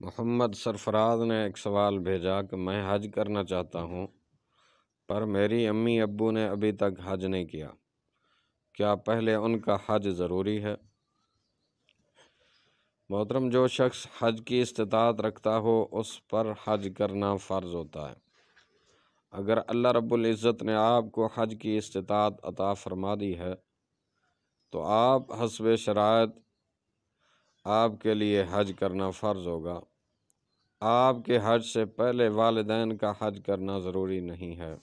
محمد سرفراز نے ایک سوال بھیجا کہ میں حج کرنا چاہتا ہوں پر میری امی ابو نے ابھی تک حج نہیں کیا، کیا پہلے ان کا حج ضروری ہے؟ محترم، جو شخص حج کی استطاعت رکھتا ہو اس پر حج کرنا فرض ہوتا ہے۔ اگر اللہ رب العزت نے آپ کو حج کی استطاعت عطا فرما دی ہے تو آپ حسب شرائط آپ کے لیے حج کرنا فرض ہوگا۔ آپ کے حج سے پہلے والدین کا حج کرنا ضروری نہیں ہے۔